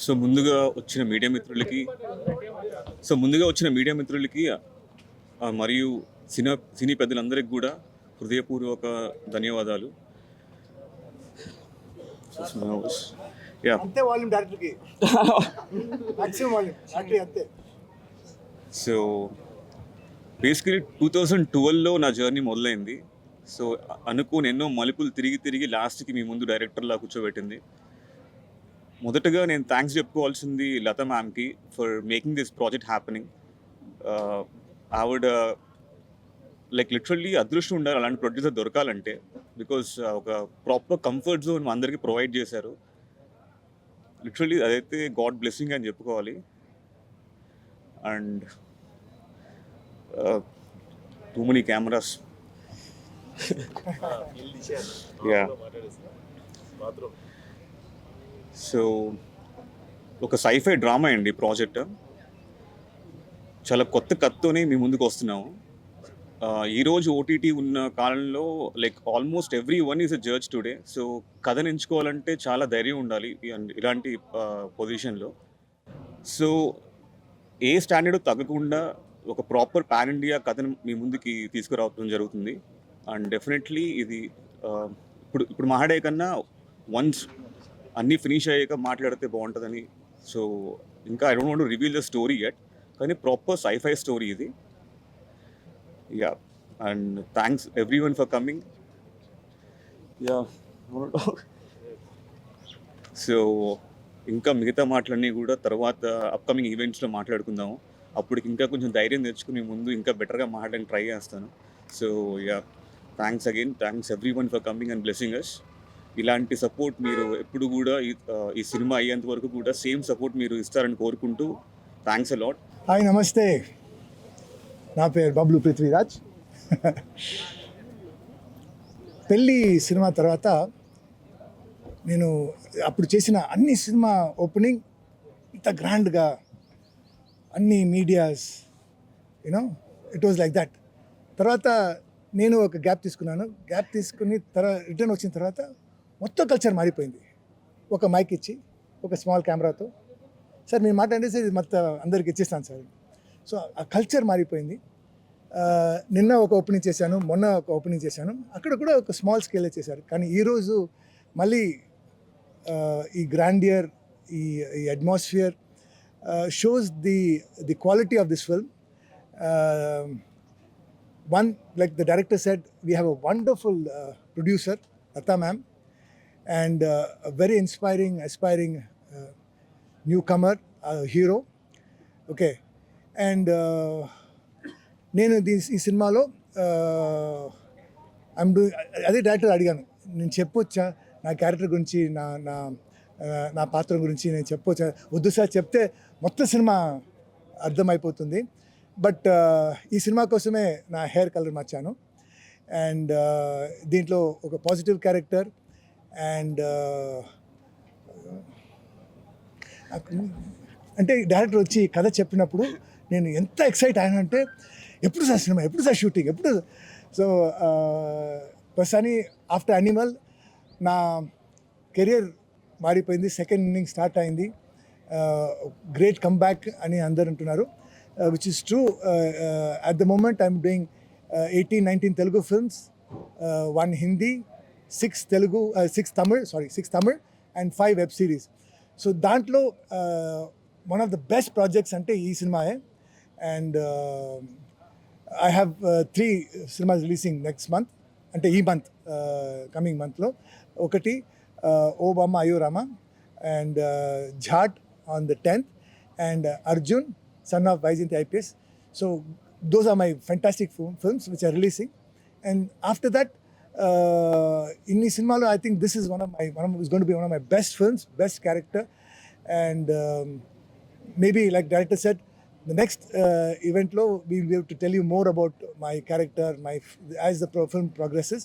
So ముందుగా వచ్చిన media మిత్రులకి మరియు సినీ పెద్దలందరికీ కూడా హృదయపూర్వక ధన్యవాదాలు. యా అంతే వాల్యూమ్ డైరెక్టర్కి మాక్సిమం వాల్యూమ్ యాక్చువల్లీ అంతే. సో బేసికలీ 2012లో నా జర్నీ మొదలైంది. సో అనుకోని ఎన్నో మలుపులు తిరిగి లాస్ట్కి మీ ముందు డైరెక్టర్లా కూర్చోబెట్టింది. మొదటగా నేను థ్యాంక్స్ చెప్పుకోవాల్సింది లత మ్యామ్కి for making this project happening. ఆవిడ లైక్ లిటరల్లీ అదృష్టం ఉండాలి అలాంటి ప్రొడ్యూసర్ దొరకాలంటే. బికాస్ ఒక ప్రాపర్ కంఫర్ట్ జోన్ అందరికీ ప్రొవైడ్ చేశారు. లిటరల్లీ అదైతే గాడ్ బ్లెస్సింగ్ అని చెప్పుకోవాలి. And too many cameras. Yeah so ఒక సైఫై డ్రామా అండి ప్రాజెక్ట్. చాలా కొత్త కథతోనే మీ ముందుకు వస్తున్నాము. ఈరోజు ఓటీటీ ఉన్న కాలంలో like almost every one is a judge today. So కథను ఎంచుకోవాలంటే చాలా ధైర్యం ఉండాలి ఇలాంటి పొజిషన్లో. సో ఏ స్టాండర్డ్ తగ్గకుండా ఒక ప్రాపర్ పాన్ ఇండియా కథను మీ ముందుకి తీసుకురావడం జరుగుతుంది. అండ్ డెఫినెట్లీ ఇది ఇప్పుడు మాట్లాడే కన్నా వన్స్ అన్నీ ఫినిష్ అయ్యాక మాట్లాడితే బాగుంటుందని. సో ఇంకా I don't want to reveal the story yet, కానీ ప్రాపర్ సైఫై స్టోరీ ఇది. Yeah and thanks everyone for coming. Yeah so ఇంకా మిగతా మాటలన్నీ కూడా తర్వాత అప్కమింగ్ ఈవెంట్స్లో మాట్లాడుకుందాము. అప్పటికి ఇంకా కొంచెం ధైర్యం తెచ్చుకుని ముందు ఇంకా బెటర్గా మాట్లాడడానికి ట్రై చేస్తాను. So yeah thanks again, thanks everyone for coming and blessing us. ఇలాంటి సపోర్ట్ మీరు ఎప్పుడు కూడా ఈ సినిమా అయ్యేంత వరకు కూడా సేమ్ సపోర్ట్ మీరు ఇస్తారని కోరుకుంటూ థ్యాంక్స్ అ లాట్. హాయ్ నమస్తే, నా పేరు బబ్లు పృథ్వీరాజ్. పెళ్ళి సినిమా తర్వాత నేను అప్పుడు చేసిన అన్ని సినిమా ఓపెనింగ్ ఇంత గ్రాండ్గా అన్ని medias you know it was like that. తర్వాత నేను ఒక గ్యాప్ తీసుకున్నాను. గ్యాప్ తీసుకుని రిటర్న్ వచ్చిన తర్వాత మొత్తం కల్చర్ మారిపోయింది. ఒక మైక్ ఇచ్చి ఒక స్మాల్ కెమెరాతో సార్ మీరు మాట్లాడేసి ఇది మొత్తం అందరికి ఇచ్చేస్తాను సార్. సో ఆ కల్చర్ మారిపోయింది. నిన్న ఒక ఓపెనింగ్ చేశాను, మొన్న ఒక ఓపెనింగ్ చేశాను. అక్కడ కూడా ఒక స్మాల్ స్కేలే చేశారు. కానీ ఈరోజు మళ్ళీ ఈ గ్రాండియర్, ఈ atmosphere shows the quality of this film. One, like the director said, we have a wonderful producer, Lata ma'am, and a very inspiring, aspiring newcomer, hero. Okay, and నేను ఈ సినిమాలో ఐఎమ్ డూయింగ్, అదే director అడిగాను, నేను చెప్పొచ్చా నా character గురించి, నా పాత్ర గురించి నేను చెప్పొచ్చా? వద్దు సార్, చెప్తే మొత్తం సినిమా అర్థమైపోతుంది. బట్ ఈ సినిమా కోసమే నా హెయిర్ కలర్ మార్చాను. అండ్ దీంట్లో ఒక పాజిటివ్ క్యారెక్టర్. అండ్ అంటే డైరెక్టర్ వచ్చి కథ చెప్పినప్పుడు నేను ఎంత ఎక్సైట్ అయ్యానంటే, ఎప్పుడు సార్ సినిమా, ఎప్పుడు సార్ షూటింగ్, ఎప్పుడు. సో ప్రస్తుతాన్ని ఆఫ్టర్ యానిమల్ నా కెరియర్ మారిపోయింది. సెకండ్ ఇన్నింగ్ స్టార్ట్ అయింది. గ్రేట్ కమ్బ్యాక్ అని అందరు అంటున్నారు. Which is true. At the moment, I'm doing 18-19 Telugu films, 1 Hindi, 6 Tamil, and 5 web series. So, dantlo one of the best projects ante ee cinema hai. And I have 3 cinemas releasing next month, ante ee month, coming month lo. Okati Obama Ayurama and Jhat on the 10th, and Arjun, son of Vaijayanti IPS. So those are my fantastic films which are releasing. And after that, in cinema, I think this is is going to be one of my best films, best character. And maybe like director said, the next event lo we will be able to tell you more about my character, as the film progresses.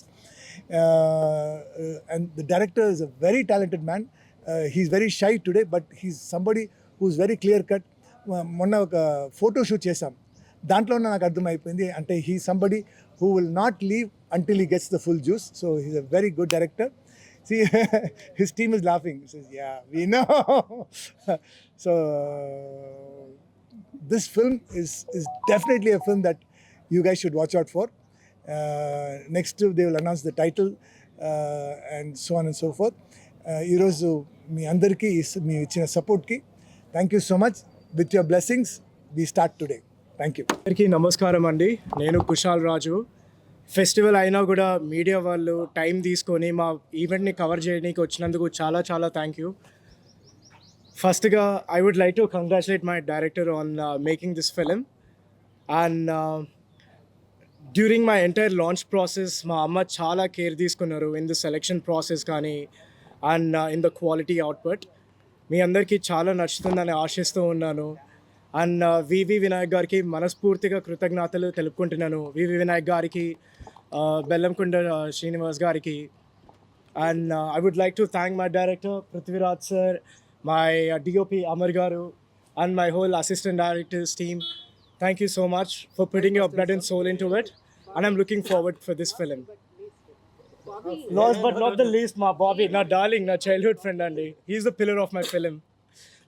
And the director is a very talented man. He's very shy today, but he's somebody who's very clear cut. మొన్న ఒక photo shoot చేశాం, దాంట్లో నాకు అర్థమైపోయింది అంటే he somebody who will not leave until he gets the full juice. So he's a very good director. See, his team is laughing. He says, "Yeah, we know." So this film is definitely a film that you guys should watch out for. Next, they will announce the title and so on and so forth. ఈరోజు మీ అందరికీ మీ ఇచ్చిన సపోర్ట్కి thank you so much. With your blessings we start today. Thank you. అందరికీ నమస్కారం అండి. నేను కుశాల్ రాజు. Festival అయినా కూడా మీడియా వాళ్ళు టైం తీసుకొని మా ఈవెంట్ని కవర్ చేయడానికి వచ్చినందుకు చాలా చాలా థ్యాంక్ యూ. ఫస్ట్గా I would like to congratulate my director on making this film. And during my entire launch process మా అమ్మ చాలా కేర్ తీసుకున్నారు ఇన్ ద సెలెక్షన్ ప్రాసెస్ కానీ and in the quality output. మీ అందరికీ చాలా నచ్చుతుందని ఆశిస్తూ ఉన్నాను. అండ్ వివి వినాయక్ గారికి మనస్ఫూర్తిగా కృతజ్ఞతలు తెలుపుకుంటున్నాను. వివి వినాయక్ గారికి, బెల్లంకొండ శ్రీనివాస్ గారికి. And I would like to thank my director Prithviraj sir, my DOP Amar garu and my whole assistant directors team. Thank you so much for putting your blood and soul into it, and I'm looking forward for this film. Last but not the least, my Bobby, my darling, my childhood friend, Andy. He's the pillar of my film.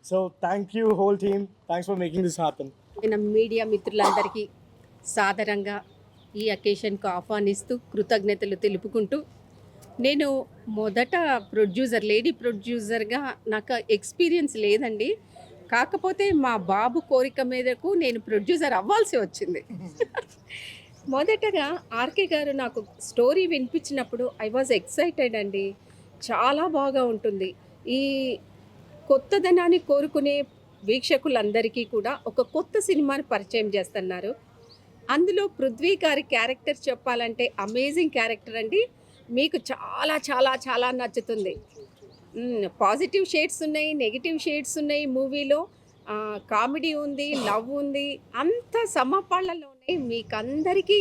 So thank you, whole team. Thanks for making this happen. మన media మిత్రులందరికీ సాదరంగా ఈ అకేషన్కు ఆహ్వానిస్తూ కృతజ్ఞతలు తెలుపుకుంటూ, నేను మొదట lady ప్రొడ్యూసర్గా నాకు ఎక్స్పీరియన్స్ లేదండి. కాకపోతే మా బాబు కోరిక మేరకు నేను ప్రొడ్యూసర్ అవ్వాల్సి వచ్చింది. మొదటగా ఆర్కే గారు నాకు స్టోరీ వినిపించినప్పుడు ఐ వాజ్ ఎక్సైటెడ్ అండి. చాలా బాగా ఉంటుంది. ఈ కొత్తదనాన్ని కోరుకునే వీక్షకులందరికీ కూడా ఒక కొత్త సినిమాని పరిచయం చేస్తున్నారు. అందులో పృథ్వీ గారి క్యారెక్టర్ చెప్పాలంటే అమేజింగ్ క్యారెక్టర్ అండి. మీకు చాలా చాలా చాలా నచ్చుతుంది. పాజిటివ్ షేడ్స్ ఉన్నాయి, నెగిటివ్ షేడ్స్ ఉన్నాయి మూవీలో. కామెడీ ఉంది, లవ్ ఉంది, అంత సమపాళ్ళలో ఉన్నాయి. మీకు అందరికీ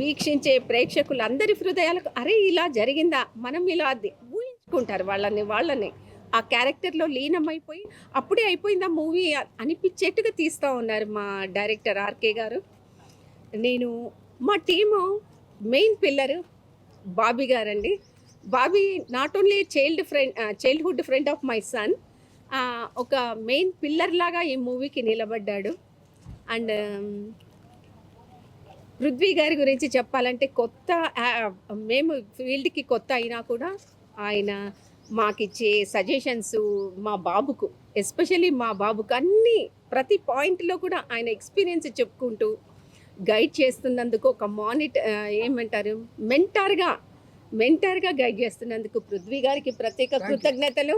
వీక్షించే ప్రేక్షకులందరి హృదయాలకు అరే ఇలా జరిగిందా, మనం ఇలా ఊహించుకుంటారు వాళ్ళని ఆ క్యారెక్టర్లో లీనమైపోయి అప్పుడే అయిపోయిందా మూవీ అనిపించేట్టుగా తీస్తూ ఉన్నారు మా డైరెక్టర్ ఆర్కే గారు. నేను మా టీము మెయిన్ పిల్లర్ బాబీ గారండి. Bobby not only childhood friend of my son, ఒక మెయిన్ పిల్లర్ లాగా ఈ మూవీకి నిలబడ్డాడు. అండ్ పృథ్వీ గారి గురించి చెప్పాలంటే మేము ఫీల్డ్కి కొత్త అయినా కూడా ఆయన మాకిచ్చే సజెషన్స్ మా బాబుకు, ఎస్పెషల్లీ మా బాబుకు అన్ని ప్రతి పాయింట్లో కూడా ఆయన ఎక్స్పీరియన్స్ చెప్పుకుంటూ గైడ్ చేస్తున్నందుకు ఒక మెంటార్గా గైడ్ చేస్తున్నందుకు పృథ్వీ గారికి ప్రత్యేక కృతజ్ఞతలు.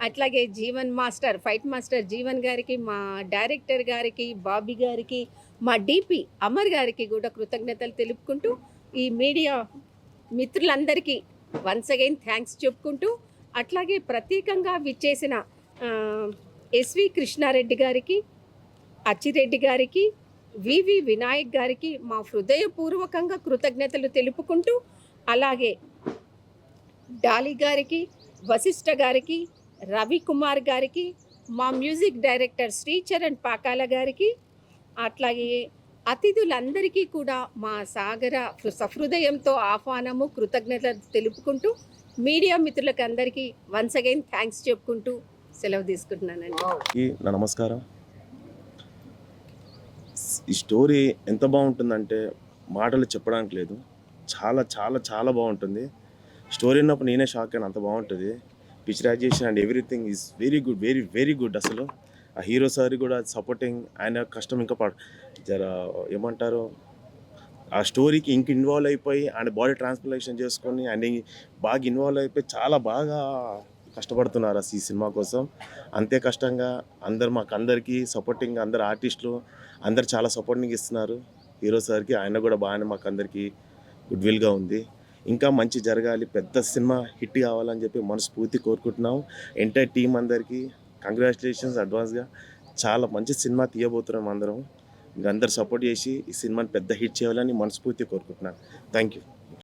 అట్లాగే ఫైట్ మాస్టర్ జీవన్ గారికి, మా డైరెక్టర్ గారికి, బాబీ గారికి, మా డిపి అమర్ గారికి కూడా కృతజ్ఞతలు తెలుపుకుంటూ, ఈ మీడియా మిత్రులందరికీ వన్స్ అగైన్ థ్యాంక్స్ చెప్పుకుంటూ, అట్లాగే ప్రత్యేకంగా విచ్చేసిన ఎస్వి కృష్ణారెడ్డి గారికి, అచ్చిరెడ్డి గారికి, వివి వినాయక్ గారికి మా హృదయపూర్వకంగా కృతజ్ఞతలు తెలుపుకుంటూ, అలాగే డాలి గారికి, వశిష్ఠ గారికి, రవికుమార్ గారికి, మా మ్యూజిక్ డైరెక్టర్ శ్రీచరణ్ పాకాల గారికి, అట్లాగే అతిథులందరికీ కూడా మా సహృదయంతో ఆహ్వానము, కృతజ్ఞతలు తెలుపుకుంటూ, మీడియా మిత్రులకు అందరికీ వన్స్ అగైన్ థ్యాంక్స్ చెప్పుకుంటూ సెలవు తీసుకుంటున్నానండి. నమస్కారం. ఈ స్టోరీ ఎంత బాగుంటుందంటే మాటలు చెప్పడానికి లేదు. చాలా చాలా చాలా బాగుంటుంది. స్టోరీ ఉన్నప్పుడు నేనే షాక్ అయినా, అంత బాగుంటుంది. Picturisation and everything is very good, very very good. అసలు ఆ హీరో సార్ కూడా సపోర్టింగ్, ఆయన కష్టం ఇంకా ఏమంటారు, ఆ స్టోరీకి ఇంక ఇన్వాల్వ్ అయిపోయి ఆయన బాడీ ట్రాన్స్ప్లాంటేషన్ చేసుకొని ఆయన బాగా ఇన్వాల్వ్ అయిపోయి చాలా బాగా కష్టపడుతున్నారు ఈ సినిమా కోసం. అంతే కష్టంగా అందరికీ సపోర్టింగ్, అందరు ఆర్టిస్టులు అందరు చాలా సపోర్టింగ్ ఇస్తున్నారు హీరో సార్కి. ఆయన కూడా బాగానే మాకు అందరికీ గుడ్ విల్గా ఉంది. ఇంకా మంచి జరగాలి, పెద్ద సినిమా హిట్ కావాలని చెప్పి మనస్ఫూర్తి కోరుకుంటున్నాం. ఎంటైర్ టీం అందరికీ కంగ్రాచులేషన్స్ అడ్వాన్స్గా. చాలా మంచి సినిమా తీయబోతున్నాం అందరం. ఇంకా అందరు సపోర్ట్ చేసి ఈ సినిమాని పెద్ద హిట్ చేయాలని మనస్ఫూర్తి కోరుకుంటున్నాను. Thank you.